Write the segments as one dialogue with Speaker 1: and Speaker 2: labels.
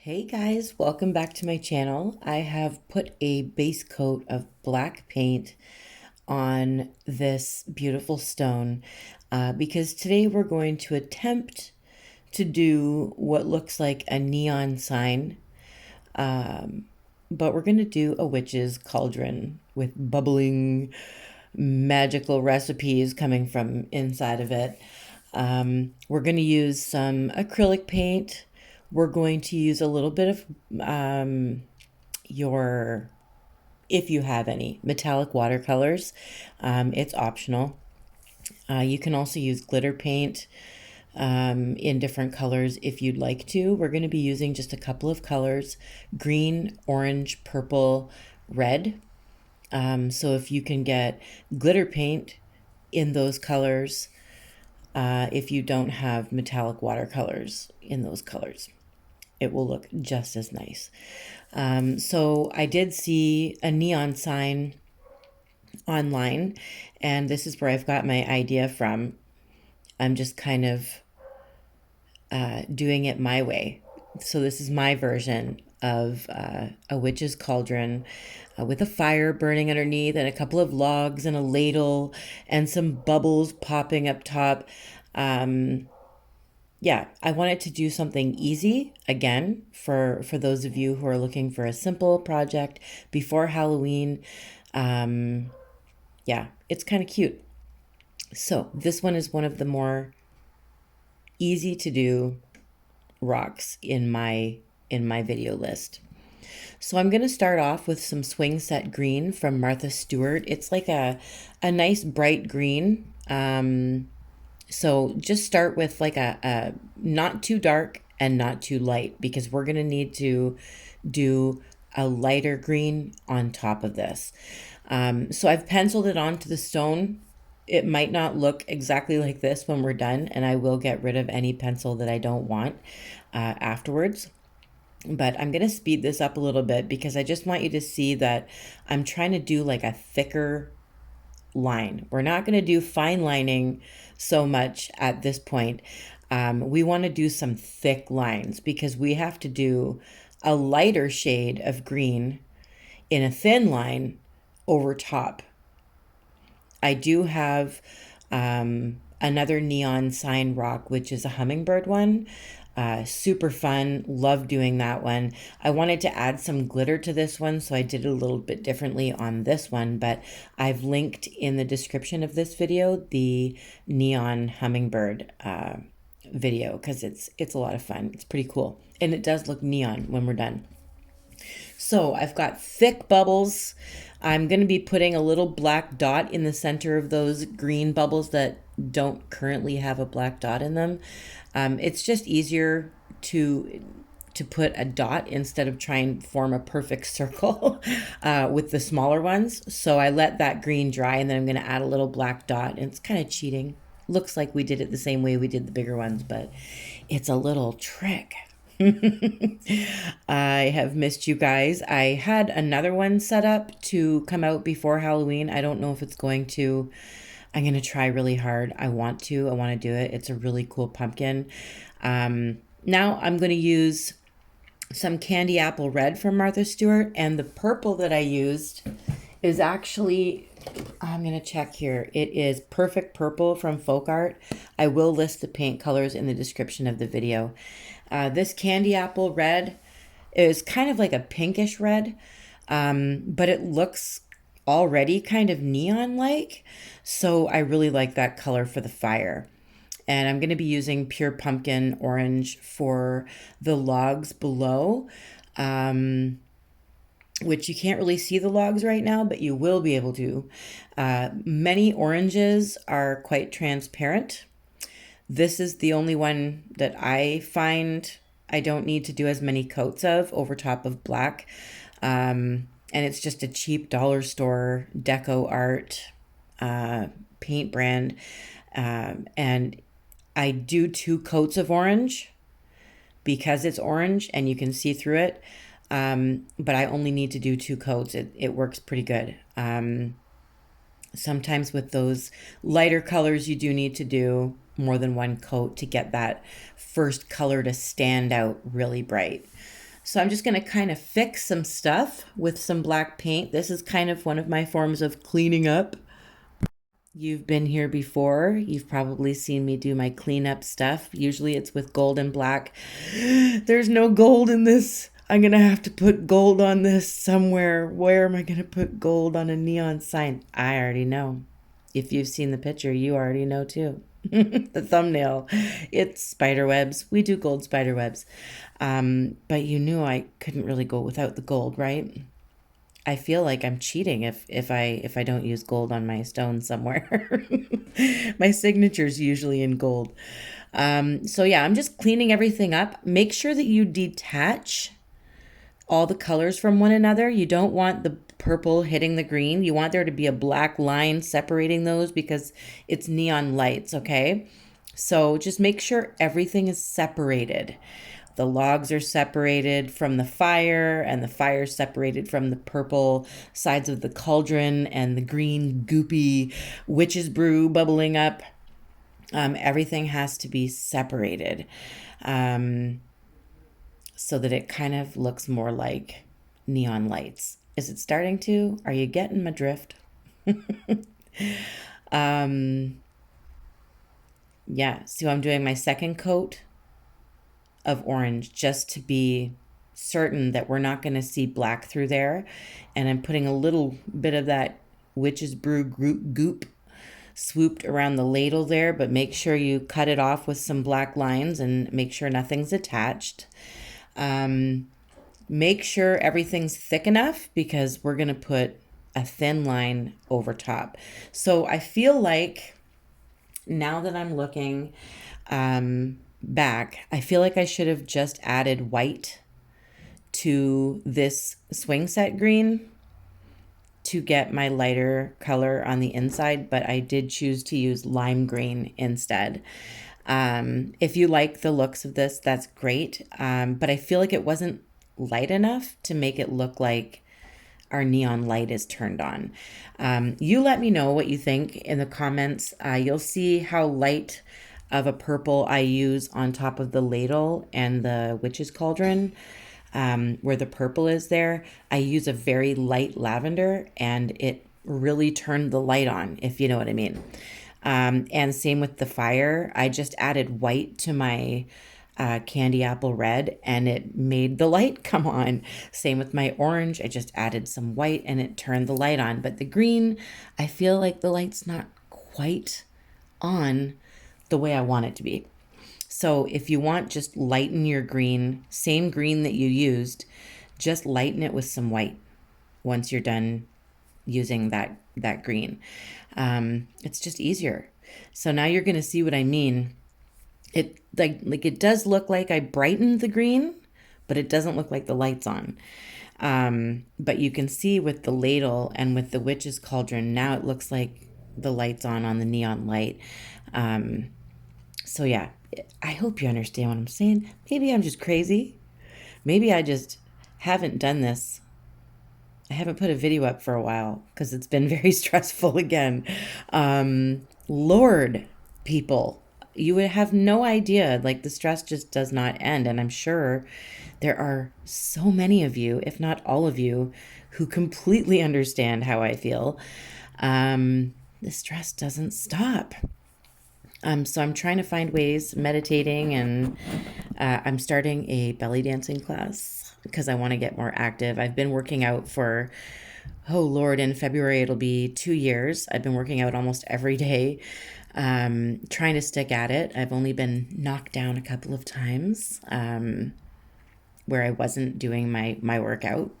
Speaker 1: Hey guys, welcome back to my channel. I have put a base coat of black paint on this beautiful stone because today we're going to attempt to do what looks like a neon sign, but we're going to do a witch's cauldron with bubbling magical recipes coming from inside of it. We're going to use some acrylic paint. We're going to use a little bit of your, if you have any, metallic watercolors. It's optional. You can also use glitter paint in different colors if you'd like to. We're going to be using just a couple of colors: green, orange, purple, red. So if you can get glitter paint in those colors, if you don't have metallic watercolors in those colors, it will look just as nice. So I did see a neon sign online, and this is where I've got my idea from. I'm just kind of doing it my way. So this is my version of a witch's cauldron with a fire burning underneath and a couple of logs and a ladle and some bubbles popping up top. Yeah, I wanted to do something easy again for those of you who are looking for a simple project before Halloween. Yeah, it's kind of cute. So this one is one of the more easy to do rocks in my video list. So I'm going to start off with some swing set green from Martha Stewart. It's like a nice bright green. So just start with like a not too dark and not too light, because we're going to need to do a lighter green on top of this. So I've penciled it onto the stone. It might not look exactly like this when we're done, and I will get rid of any pencil that I don't want afterwards. But I'm going to speed this up a little bit because I just want you to see that I'm trying to do like a thicker line. We're not going to do fine lining so much at this point. We want to do some thick lines because we have to do a lighter shade of green in a thin line over top. I do have another neon sign rock, which is a hummingbird one. Super fun. Love doing that one. I wanted to add some glitter to this one, so I did it a little bit differently on this one, but I've linked in the description of this video the neon hummingbird video because it's a lot of fun. It's pretty cool, and it does look neon when we're done. So I've got thick bubbles. I'm going to be putting a little black dot in the center of those green bubbles that don't currently have a black dot in them. It's just easier to put a dot instead of trying to form a perfect circle with the smaller ones. So I let that green dry, and then I'm going to add a little black dot, and it's kind of cheating. Looks like we did it the same way we did the bigger ones, but it's a little trick. I have missed you guys. I had another one set up to come out before Halloween. I don't know if it's going to. I'm going to try really hard. I want to do it. It's a really cool pumpkin. Now I'm going to use some candy apple red from Martha Stewart, and the purple that I used is actually, I'm going to check here. It is Perfect Purple from Folkart. I will list the paint colors in the description of the video. This candy apple red is kind of like a pinkish red, but it looks already kind of neon-like. So I really like that color for the fire. And I'm going to be using pure pumpkin orange for the logs below, which you can't really see the logs right now, but you will be able to. Many oranges are quite transparent. This is the only one that I find I don't need to do as many coats of over top of black. And it's just a cheap dollar store DecoArt paint brand. And I do 2 coats of orange because it's orange and you can see through it. But I only need to do 2 coats. It works pretty good. Sometimes with those lighter colors, you do need to do more than 1 coat to get that first color to stand out really bright. So I'm just going to kind of fix some stuff with some black paint. This is kind of one of my forms of cleaning up. You've been here before. You've probably seen me do my cleanup stuff. Usually it's with gold and black. There's no gold in this. I'm going to have to put gold on this somewhere. Where am I going to put gold on a neon sign? I already know. If you've seen the picture, you already know too. The thumbnail. It's spiderwebs. We do gold spiderwebs. But you knew I couldn't really go without the gold, right? I feel like I'm cheating if I don't use gold on my stone somewhere. My signature's usually in gold. So yeah, I'm just cleaning everything up. Make sure that you detach all the colors from one another. You don't want the purple hitting the green. You want there to be a black line separating those because it's neon lights, okay? So just make sure everything is separated. The logs are separated from the fire, and the fire separated from the purple sides of the cauldron and the green goopy witch's brew bubbling up. Everything has to be separated so that it kind of looks more like neon lights. Is it starting to? Are you getting my drift? Yeah, so I'm doing my second coat of orange just to be certain that we're not going to see black through there. And I'm putting a little bit of that witch's brew goop swooped around the ladle there, but make sure you cut it off with some black lines and make sure nothing's attached. Make sure everything's thick enough because we're going to put a thin line over top. So I feel like now that I'm looking back, I feel like I should have just added white to this swing set green to get my lighter color on the inside, but I did choose to use lime green instead. If you like the looks of this, that's great. But I feel like it wasn't light enough to make it look like our neon light is turned on. You let me know what you think in the comments. You'll see how light of a purple I use on top of the ladle and the witch's cauldron. Where the purple is there, I use a very light lavender and it really turned the light on, if you know what I mean. And same with the fire. I just added white to my candy apple red and it made the light come on. Same with my orange. I just added some white and it turned the light on. But the green, I feel like the light's not quite on the way I want it to be. So if you want, just lighten your green, same green that you used, just lighten it with some white once you're done using that green. It's just easier. So now you're going to see what I mean. It like it does look like I brightened the green, but it doesn't look like the light's on. But you can see with the ladle and with the witch's cauldron, now it looks like the light's on the neon light. So yeah, I hope you understand what I'm saying. Maybe I'm just crazy. Maybe I just haven't done this. I haven't put a video up for a while because it's been very stressful again. Lord, people, you would have no idea. Like the stress just does not end. And I'm sure there are so many of you, if not all of you, who completely understand how I feel. The stress doesn't stop. So I'm trying to find ways, meditating, and I'm starting a belly dancing class because I want to get more active. I've been working out for, oh Lord, in February it'll be 2 years. I've been working out almost every day, trying to stick at it. I've only been knocked down a couple of times where I wasn't doing my workout.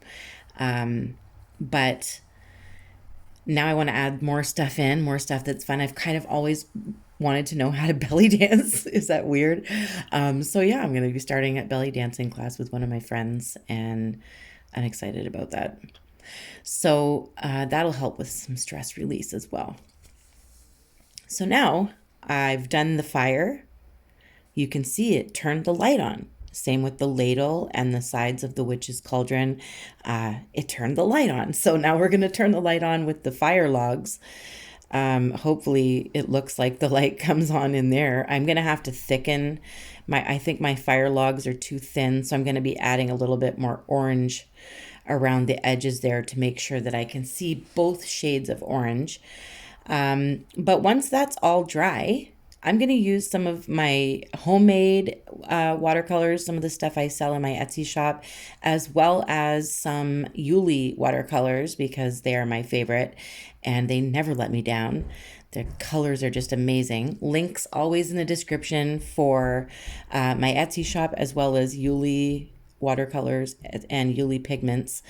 Speaker 1: But now I want to add more stuff that's fun. I've kind of always wanted to know how to belly dance. Is that weird? So yeah, I'm going to be starting a belly dancing class with one of my friends and I'm excited about that. So that'll help with some stress release as well. So now I've done the fire. You can see it turned the light on. Same with the ladle and the sides of the witch's cauldron. It turned the light on. So now we're going to turn the light on with the fire logs. Hopefully it looks like the light comes on in there. I'm going to have to thicken I think my fire logs are too thin, so I'm going to be adding a little bit more orange around the edges there to make sure that I can see both shades of orange. But once that's all dry, I'm going to use some of my homemade watercolors, some of the stuff I sell in my Etsy shop, as well as some Iuilewatercolours because they are my favorite and they never let me down. The colors are just amazing. Links always in the description for my Etsy shop as well as Iuilewatercolours and Iuile pigments.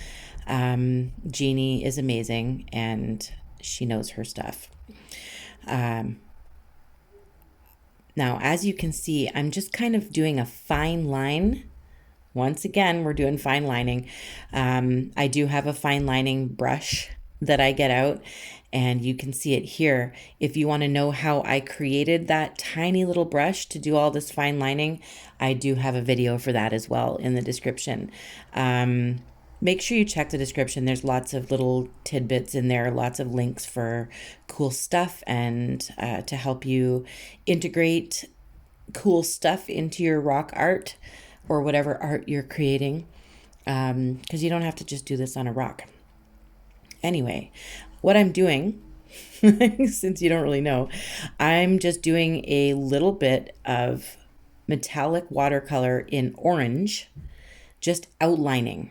Speaker 1: Jeannie is amazing and she knows her stuff. Now, as you can see, I'm just kind of doing a fine line. Once again, we're doing fine lining. I do have a fine lining brush that I get out, and you can see it here. If you want to know how I created that tiny little brush to do all this fine lining, I do have a video for that as well in the description. Make sure you check the description. There's lots of little tidbits in there, lots of links for cool stuff and to help you integrate cool stuff into your rock art or whatever art you're creating, because you don't have to just do this on a rock. Anyway, what I'm doing, since you don't really know, I'm just doing a little bit of metallic watercolor in orange, just outlining.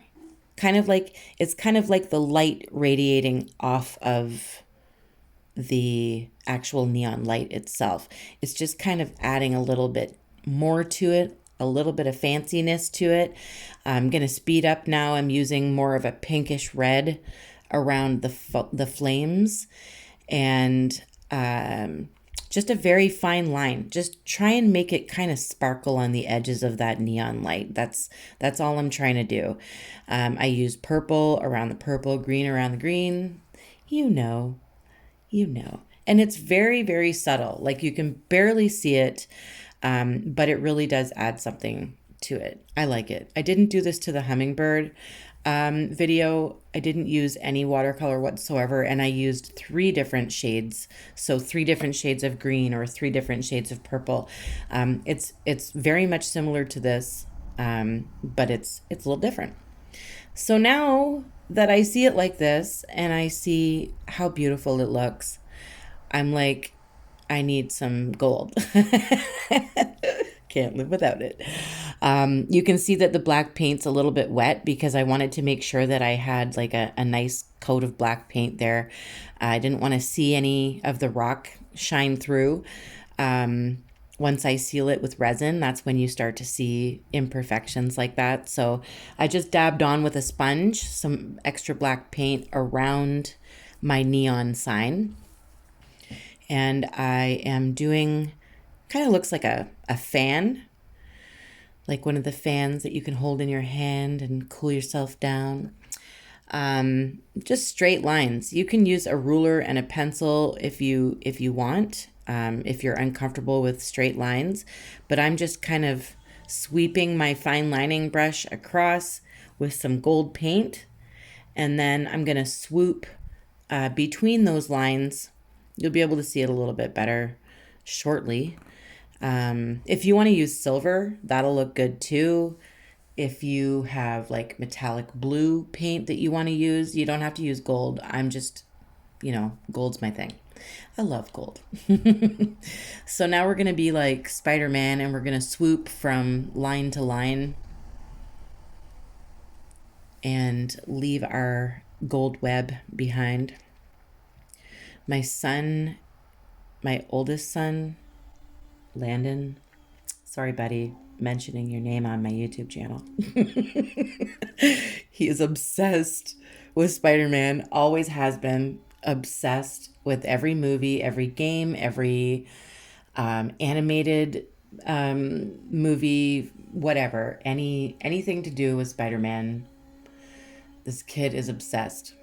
Speaker 1: It's kind of like the light radiating off of the actual neon light itself. It's just kind of adding a little bit more to it, a little bit of fanciness to it. I'm going to speed up now. I'm using more of a pinkish red around the flames and just a very fine line. Just try and make it kind of sparkle on the edges of that neon light. That's all I'm trying to do. I use purple around the purple, green around the green. You know. And it's very, very subtle. Like you can barely see it, but it really does add something to it. I like it. I didn't do this to the Hummingbird video. I didn't use any watercolor whatsoever, and I used 3 different shades. So 3 different shades of green or 3 different shades of purple. It's very much similar to this, but it's a little different. So now that I see it like this and I see how beautiful it looks, I'm like, I need some gold. Can't live without it. You can see that the black paint's a little bit wet because I wanted to make sure that I had like a nice coat of black paint there. I didn't want to see any of the rock shine through. Once I seal it with resin, that's when you start to see imperfections like that. So I just dabbed on with a sponge some extra black paint around my neon sign. And I am doing, kind of looks like a fan, like one of the fans that you can hold in your hand and cool yourself down. Just straight lines. You can use a ruler and a pencil if you want, if you're uncomfortable with straight lines. But I'm just kind of sweeping my fine lining brush across with some gold paint. And then I'm going to swoop between those lines. You'll be able to see it a little bit better shortly. If you want to use silver, that'll look good too. If you have like metallic blue paint that you want to use, you don't have to use gold. I'm just, gold's my thing. I love gold. So now we're going to be like Spider-Man and we're going to swoop from line to line and leave our gold web behind. My oldest son, Landon, sorry, buddy, mentioning your name on my YouTube channel. He is obsessed with Spider-Man, always has been obsessed with every movie, every game, every animated movie, whatever, anything to do with Spider-Man. This kid is obsessed.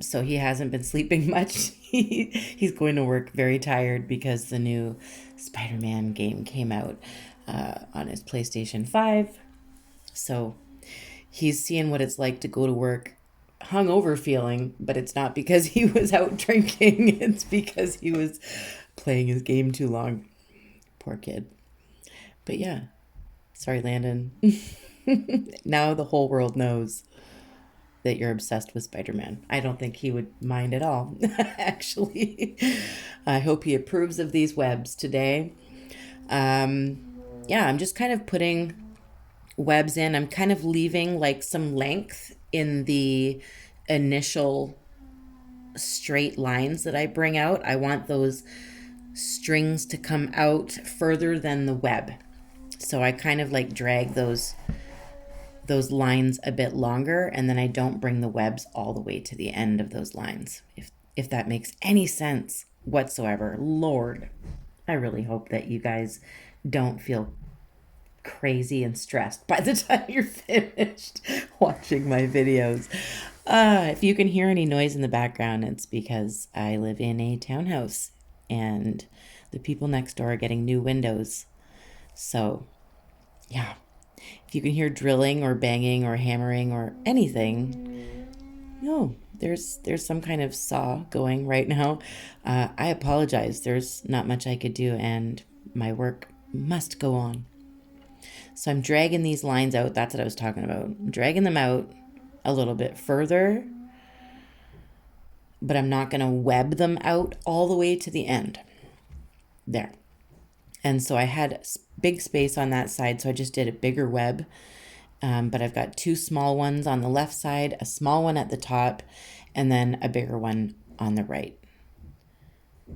Speaker 1: So he hasn't been sleeping much. He's going to work very tired because the new Spider-Man game came out on his PlayStation 5. So he's seeing what it's like to go to work hungover feeling, but it's not because he was out drinking. It's because he was playing his game too long. Poor kid. But yeah, Sorry, Landon. Now the whole world knows that you're obsessed with Spider-Man. I don't think he would mind at all, actually. I hope he approves of these webs today. Yeah, I'm just kind of putting webs in. I'm kind of leaving like some length in the initial straight lines that I bring out. I want those strings to come out further than the web. So I kind of like drag those lines a bit longer, and then I don't bring the webs all the way to the end of those lines. If that makes any sense whatsoever. Lord, I really hope that you guys don't feel crazy and stressed by the time you're finished watching my videos. If you can hear any noise in the background, it's because I live in a townhouse and the people next door are getting new windows. So, yeah. If you can hear drilling or banging or hammering or anything, no, there's some kind of saw going right now. I apologize. There's not much I could do, and my work must go on. So I'm dragging these lines out. That's what I was talking about. I'm dragging them out a little bit further, but I'm not going to web them out all the way to the end. There. And so I had big space on that side, so I just did a bigger web. But I've got two small ones on the left side, a small one at the top, and then a bigger one on the right.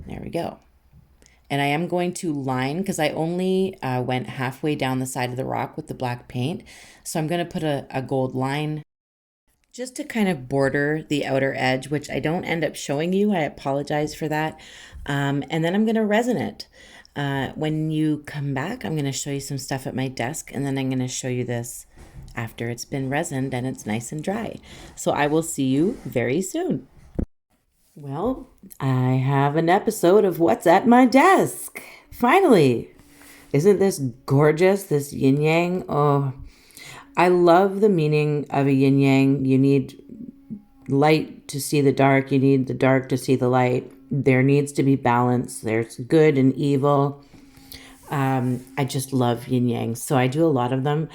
Speaker 1: There we go. And I am going to line, because I only went halfway down the side of the rock with the black paint. So I'm going to put a gold line just to kind of border the outer edge, which I don't end up showing you. I apologize for that. And then I'm going to resin it. When you come back, I'm going to show you some stuff at my desk, and then I'm going to show you this after it's been resined and it's nice and dry. So I will see you very soon. Well, I have an episode of What's at My Desk. Finally. Isn't this gorgeous, this yin yang? Oh, I love the meaning of a yin yang. You need light to see the dark. You need the dark to see the light. There needs to be balance. There's good and evil. I just love yin yang. So I do a lot of them.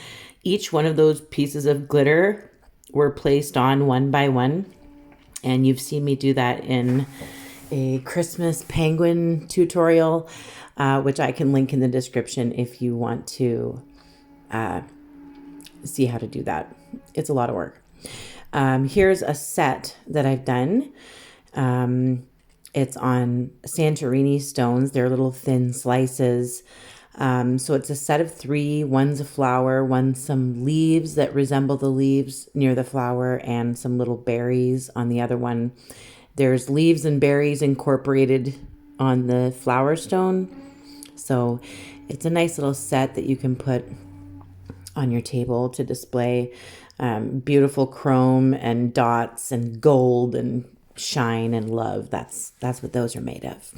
Speaker 1: Each one of those pieces of glitter were placed on one by one. And you've seen me do that in a Christmas penguin tutorial, which I can link in the description if you want to see how to do that. It's a lot of work. Here's a set that I've done. It's on Santorini stones. They're little thin slices. So it's a set of 3. One's a flower, one's some leaves that resemble the leaves near the flower, and some little berries on the other one. There's leaves and berries incorporated on the flower stone. So it's a nice little set that you can put on your table to display beautiful chrome and dots and gold and shine and love. That's what those are made of.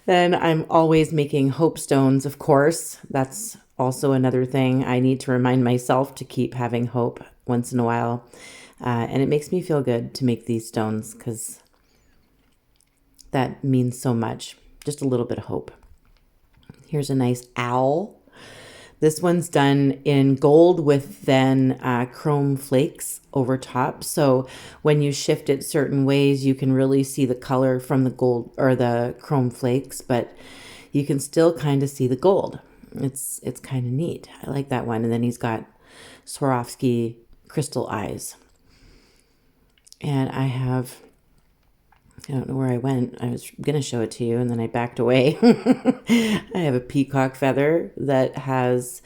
Speaker 1: Then I'm always making hope stones, of course. That's also another thing. I need to remind myself to keep having hope once in a while. And it makes me feel good to make these stones because that means so much. Just a little bit of hope. Here's a nice owl. This one's done in gold with then chrome flakes over top. So when you shift it certain ways, you can really see the color from the gold or the chrome flakes, but you can still kind of see the gold. It's kind of neat. I like that one. And then he's got Swarovski crystal eyes. And I don't know where I went. I was going to show it to you, and then I backed away. I have a peacock feather that has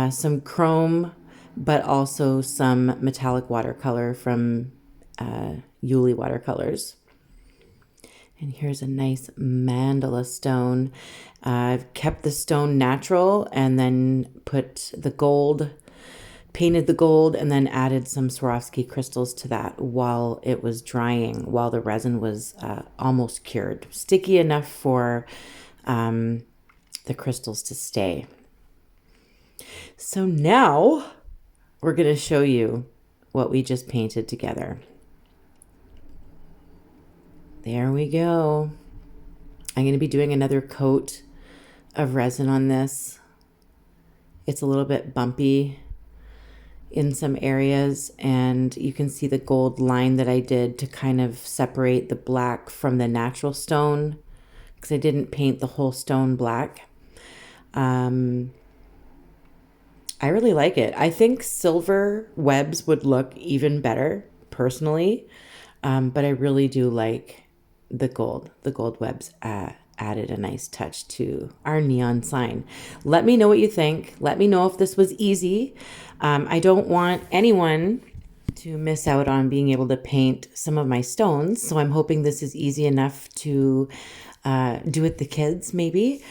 Speaker 1: some chrome, but also some metallic watercolor from Iuilewatercolours. And here's a nice mandala stone. I've kept the stone natural and then put the gold, painted the gold, and then added some Swarovski crystals to that while it was drying, while the resin was almost cured. Sticky enough for the crystals to stay. So now we're going to show you what we just painted together. There we go. I'm going to be doing another coat of resin on this. It's a little bit bumpy in some areas, and you can see the gold line that I did to kind of separate the black from the natural stone, because I didn't paint the whole stone black. I really like it. I think silver webs would look even better personally, but I really do like the gold. The gold webs added a nice touch to our neon sign. Let me know what you think. Let me know if this was easy. I don't want anyone to miss out on being able to paint some of my stones, so I'm hoping this is easy enough to do with the kids maybe.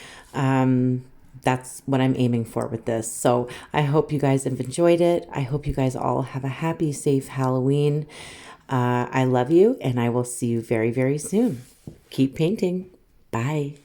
Speaker 1: That's what I'm aiming for with this. So I hope you guys have enjoyed it. I hope you guys all have a happy, safe Halloween. I love you, and I will see you very, very soon. Keep painting. Bye.